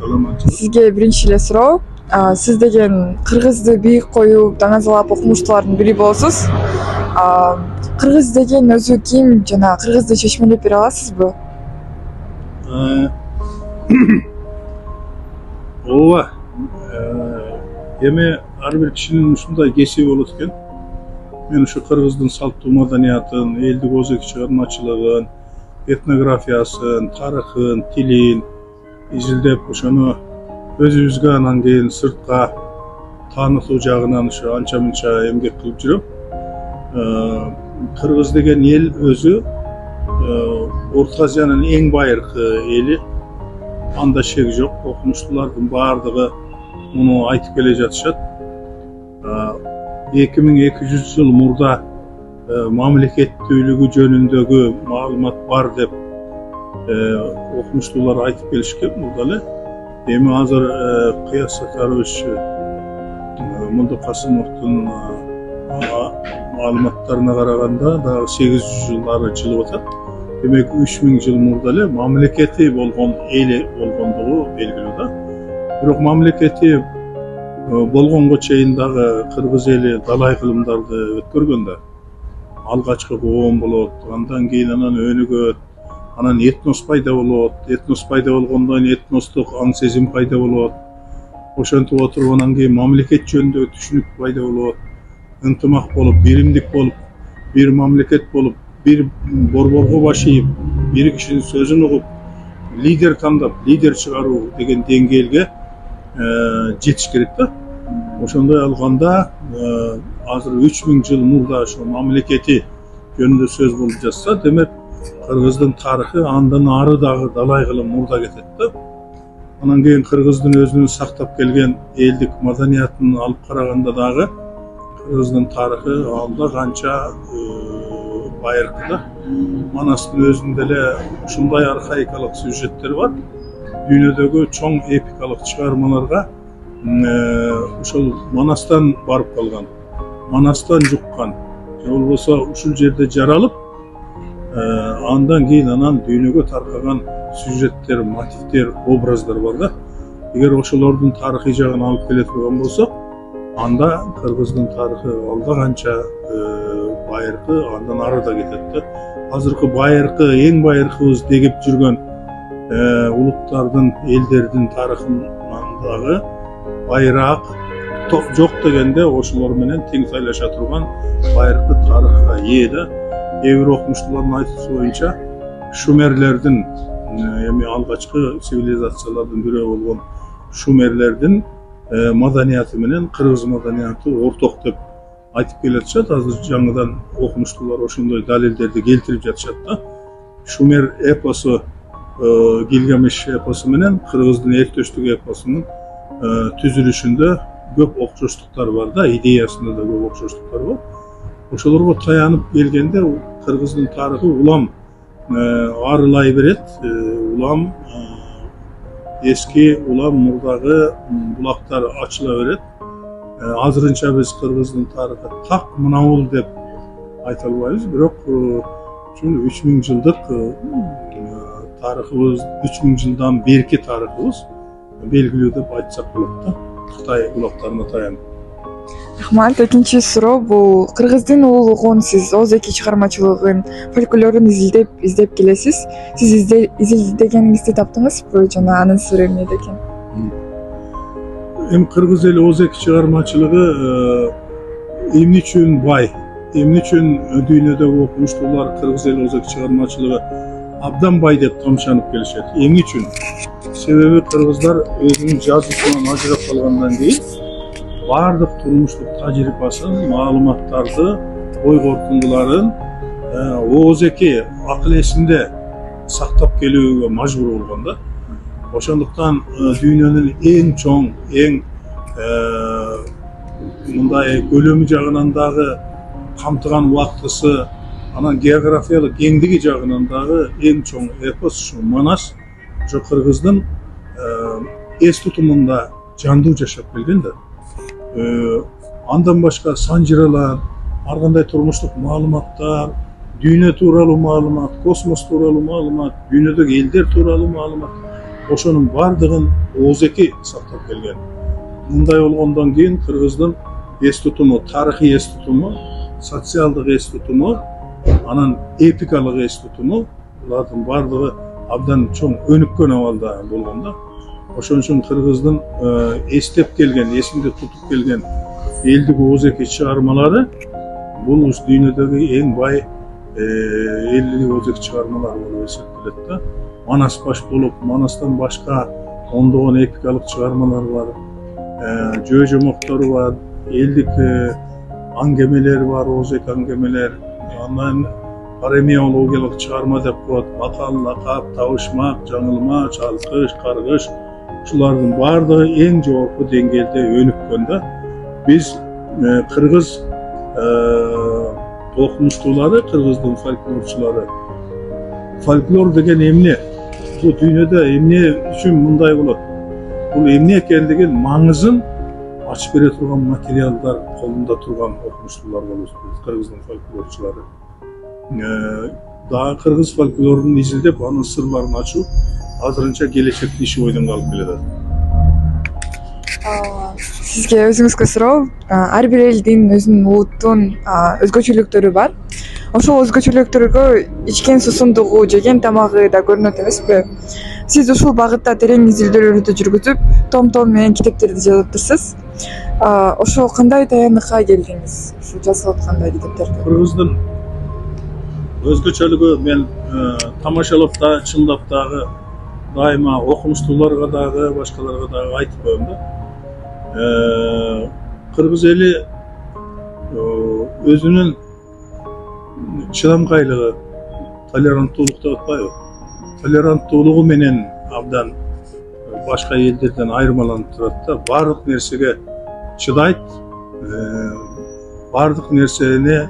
саламатчылык. Сизге биринчи эле суроо. Сиз деген кыргызды бийик коюп даңазалап окумуштуулардын бири болосуз. Кыргыз деген өзү ким жана кыргызды чечмелеп бере аласызбы? Ооба. Эми ар бир кишинин ушундай кесиби болот экен. Мен ушу кыргыздын салттуу маданиятын, элдик озеки чыгармачылыгын, этнографиясын, тарыхын, тилин изилдеп, ошону өзүбүзгө анан кийин сыртка таанытуу жагынан ушу анча мынча эмгек кылып жүрөм. Кыргыз деген эл өзү Орто Азиянын эң байыркы эли. Анда шек жок. Окумуштуулардын баардыгы муну айтып келе жатышат. 2200 жыл мурда мамлекеттүүлүгү жөнүндөгү маалымат бар деп окумуштуулар айтып келишкен мурда эле. Эми азыр Кыяс Сатарович Мундук Касымовдун маалыматтарына караганда дагы 800 жылдары жылып атат. Демек 3000 жыл мурда эле мамлекети болгон эли болгондугу белгилүү да. Бирок мамлекети болгонго чейин дагы кыргыз эли далай кылымдарды өткөргөн да. Алгачкы коом болот, андан кийин анан өнүгөт, анан этнос пайда болот. Этнос пайда болгондон кийин этностук аң сезим пайда болот. Ошентип отуруп анан кийин мамлекет жөнүндөгү түшүнүк пайда болот. Ынтымак болуп, биримдик болуп, бир мамлекет болуп, бир борборго баш ийип, бир кишинин сөзүн угуп, лидер тандап, лидер чыгаруу деген деңгээлге жетиш керек да. Ошондой алганда азыр 3000 жыл мурда ошо мамлекети жөнүндө сөз болуп жатса, демек кыргыздын тарыхы андан ары дагы далай кылым мурда кетет да. Анан кийин кыргыздын өзүнүн сактап келген элдик маданиятын алып караганда дагы кыргыздын тарыхы алда канча байыркы да. Манастын өзүндө эле ушундай архаикалык сюжеттер бар. Дүйнөдөгү чоң эпикалык чыгармаларга ошол Манастан барып калган, Манастан жуккан, же болбосо ушул жерде жаралып, андан кийин анан дүйнөгө таркаган сюжеттер, мотивдер, образдар бар да. Эгер ошолордун тарыхый жагын алып келе турган болсок, анда кыргыздын тарыхы алда канча байыркы, андан ары да кетет да. Азыркы байыркы, эң байыркыбыз дегип жүргөн улуттардын, элдердин тарыхынан дагы байыраак жок дегенде ошолор менен тең тайлаша турган байыркы тарыхка ээ да. Кээ бир окумуштуулардын айтуусу боюнча шумерлердин, эми алгачкы цивилизациялардын бирөө болгон шумерлердин маданияты менен кыргыз маданияты орток деп айтып келе жатышат. Азыр жаңыдан окумуштуулар ошондой далилдерди келтирип жатышат да. Шумер эпосу, Гильгамеш эпосу менен кыргыздын эртөштүк эпосунун түзүлүшүндө көп окшоштуктар бар да, идеясында да көп окшоштуктар бар. Ошолорго таянып келгенде кыргыздын тарыхы улам арылай берет, улам эски, улам мурдагы булактар ачыла берет. Азырынча биз кыргыздын тарыхы так мынабул деп айта албайбыз, бирок 3000 жылдык тарыхыбыз, 3000 жылдан берки тарыхыбыз белгилүү деп айтсак болот да. Кытай булактарына таянып. Рахмат. Экинчи суроо бул кыргыздын улуулугун сиз озеки чыгармачылыгын, фольклорун издеп келесиз. Сиз издегениңизди таптыңызбы жана анын сыры эмнеде экен? Эми кыргыз эли озеки чыгармачылыгы эмне үчүн бай, эмне үчүн дүйнөдөгү окумуштуулар кыргыз эли озеки чыгармачылыгы абдан бай деп тамшанып келишет. Эмне үчүн? Себеби кыргыздар өзүнүн жазуусунан ажырап калгандан кийин бардык турмуштук тажрыйбасын, маалыматтарды, ой корутундуларын озеки акыл эсинде сактап келүүгө мажбур болгон да. Ошондуктан дүйнөнүн эң чоң, эң мындай көлөмү жагынан дагы камтыган убактысы, анан географиялык кеңдиги жагынан дагы эң чоң эпос ушу Манас ошо кыргыздын эс тутумунда жандуу жашап келген да. Андан башка санжыралар, ар кандай турмуштук маалыматтар, дүйнө тууралуу маалымат, космос тууралуу маалымат, дүйнөдөгү элдер тууралуу маалымат, ошонун бардыгын Оозеки сактап келген. Мындай болгондон кийин кыргыздын эс тутуму, тарыхый эс тутуму, социалдык эс тутуму, анан эпикалык эс тутуму, булардын бардыгы абдан чоң өнүккөн абалда болгон да. Ошон үчүн кыргыздын эстеп келген, эсинде тутуп келген элдик Оозеки чыгармалары бул дүйнөдөгү эң бай элдик Оозеки чыгармалары болуп эсептелет да. Манас баш болуп, Манастан башка ондогон эпикалык чыгармалар бар. Жөө жомоктору бар, элдик аңгемелер бар, Оозеки аңгемелер. Андан паремиологиялык чыгарма деп коет. Акал, лакап, табышмак, жаңылма, чалкыш, каргыш. Ушулардын бардыгы эң жогорку деңгээлде өнүккөн да. Биз кыргыз окумуштуулары, кыргыздын фольклорчулары. Фольклор деген эмне? Бул дүйнөдө эмне үчүн мындай болот? Бул эмне экендигин маңызын ачып бере турган материалдар колунда турган окумуштуулар болобуз, кыргыздын фольклорчулары. Дагы кыргыз фольклорун изилдеп, анын сырларын ачуу азырынча келечектин иши бойдон калып келет. Сизге өзүңүзгө суроо, ар бир элдин өзүнүн улуттун өзгөчөлүктөрү бар. Ошол өзгөчөлүктөргө ичкен суусундугу, жеген тамагы да көрүнөт эмеспи? Сиз ушул багытта терең изилдөөлөрдү жүргүзүп, том менен китептерди жазыптырсыз. Ошо кандай таяныкка келдиңиз? Ушу жазып аткандай китептерди. Кыргыздын өзгөчөлүгү мен тамашалап да, чындап дагы дайыма окумуштууларга дагы, башкаларга дагы айтып коем да. Кыргыз эли өзүнүн чыдамкайлыгы, толеранттуулук деп атпайбы? Толеранттуулугу менен абдан башка элдерден айырмаланып турат да. Бардык нерсеге чыдайт, бардык нерсени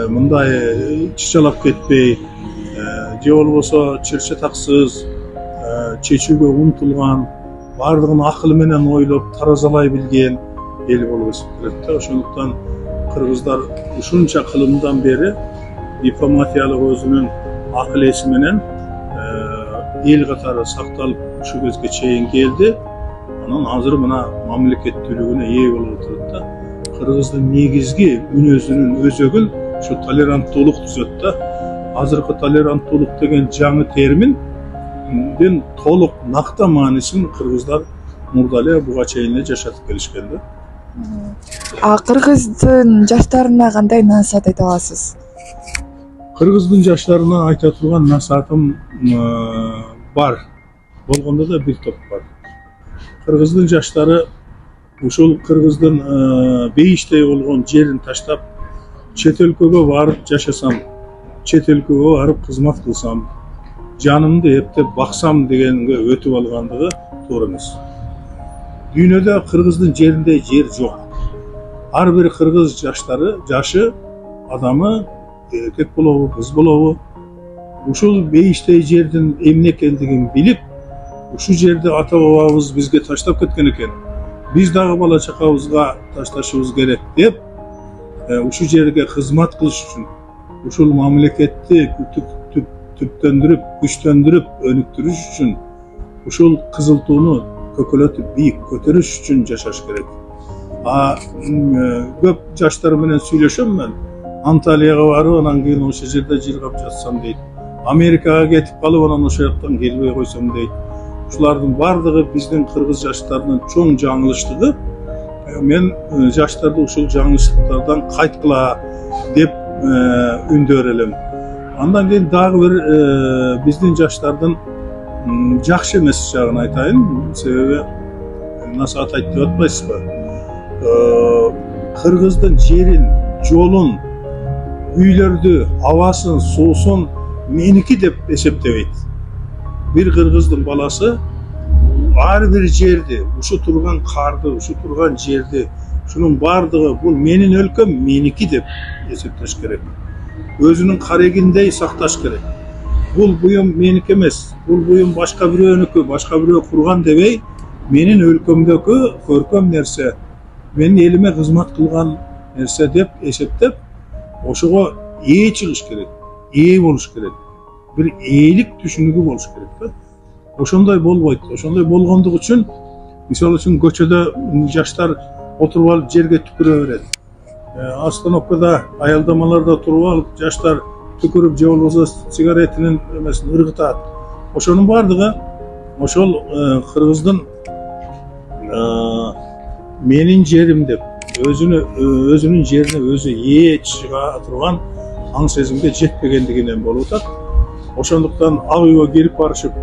мындай чычалап кетпей, же болбосо чырчатаксыз чечүүгө умтулган, бардыгын акыл менен ойлоп, таразалай билген эл болуп эсептелет да. Ошондуктан кыргыздар ушунча кылымдан бери дипломатиялык өзүнүн акыл эси менен эл катары сакталып ушу кезге чейин келди. Анан азыр мына мамлекеттүүлүгүнө ээ болуп отурат да. Кыргыздын негизги мүнөзүнүн өзөгүн ушу толеранттуулук түзөт да. Азыркы толеранттуулук деген жаңы терминдин толук накта маанисин кыргыздар мурда эле буга чейин эле жашатып келишкен да. Кыргыздын жаштарына кандай насаат айта аласыз? Кыргыздын жаштарына айта турган насаатым бар. Болгондо да бир топ бар. Кыргыздын жаштары ушул кыргыздын бейиштей болгон жерин таштап, чет өлкөгө барып жашасам, чет өлкөгө барып кызмат кылсам, жанымды эптеп баксам дегенге өтүп алгандыгы туура эмес. Дүйнөдө кыргыздын жеринде жер жок. Ар бир кыргыз жашы адамы эркек болобу, кыз болобу, ушул бейиштей жердин эмне экендигин билип, ушу жерди ата бабабыз бизге таштап кеткен экен. Биз дагы бала чакабызга ташташыбыз керек деп, ушу жерге кызмат кылыш үчүн, ушул мамлекетти түптөндүрүп, күчтөндүрүп, өнүктүрүш үчүн, ушул кызыл тууну көкөлөтүп бийик көтөрүш үчүн жашаш керек. Көп жаштар менен сүйлөшөм мен. Анталияга барып, анан кийин ошол жерде жыргап жатсам дейт. Америкага кетип калып, анан ошол жактан келбей койсом дейт. Ушулардын бардыгы биздин кыргыз жаштарынын чоң жаңылыштыгы. Мен жаштарды ушул жаңылыштыктардан кайткыла деп үндөр элем. Андан кийин дагы бир биздин жаштардын жакшы эмес жагын айтайын. Себеби насаат айтып атпайсызбы? Кыргыздын жерин, жолун, үйлөрдү, абасын, суусун меники деп эсептебейт. Бир кыргыздын баласы ар бир жерди, ушу турган карды, ушу турган жерди, ушунун бардыгы бул менин өлкөм, меники деп эсептеш керек. Өзүнүн карегиндей сакташ керек. Бул буюм меники эмес, бул буюм башка бирөөнүкү, башка бирөө курган дебей, менин өлкөмдөгү көркөм нерсе, менин элиме кызмат кылган нерсе деп эсептеп, ошого ээ чыгыш керек, ээ болуш керек. Бир ээлик түшүнүгү болуш керек да. ошондой болбойт. Ошондой болгондугу үчүн мисалы үчүн көчөдө жаштар отуруп алып жерге түкүрө берет. Остановкада аялдамаларда туруп алып жаштар түкүрүп же болбосо сигаретинин эмесин ыргытат. Ошонун баардыгы ошол кыргыздын менин жерим деп өзүнүн жерине өзү ээ чыга турган аң сезимге жетпегендигинен болуп атат. Ошондуктан ак үйгө кирип барышып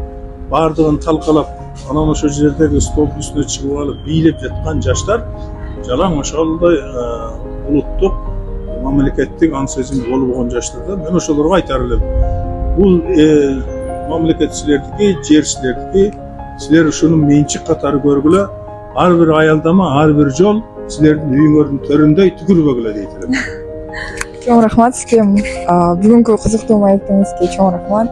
баардыгын талкалап анан ошол жердеги столдун үстүнө чыгып алып бийлеп жаткан жаштар жалаң ошолдой улуттук мамлекеттик аң сезими болбогон жаштар. Мен ошолорго айтар элем, бул мамлекет силердики, жер силердики, силер ушуну менчик катары көргүлө, ар бир аялдама, ар бир жол силердин үйүңөрдүн төрүндөй түкүрбөгүлө дейт элем. Чоң рахмат сизге бүгүнкү кызыктуу маектиңизге чоң рахмат.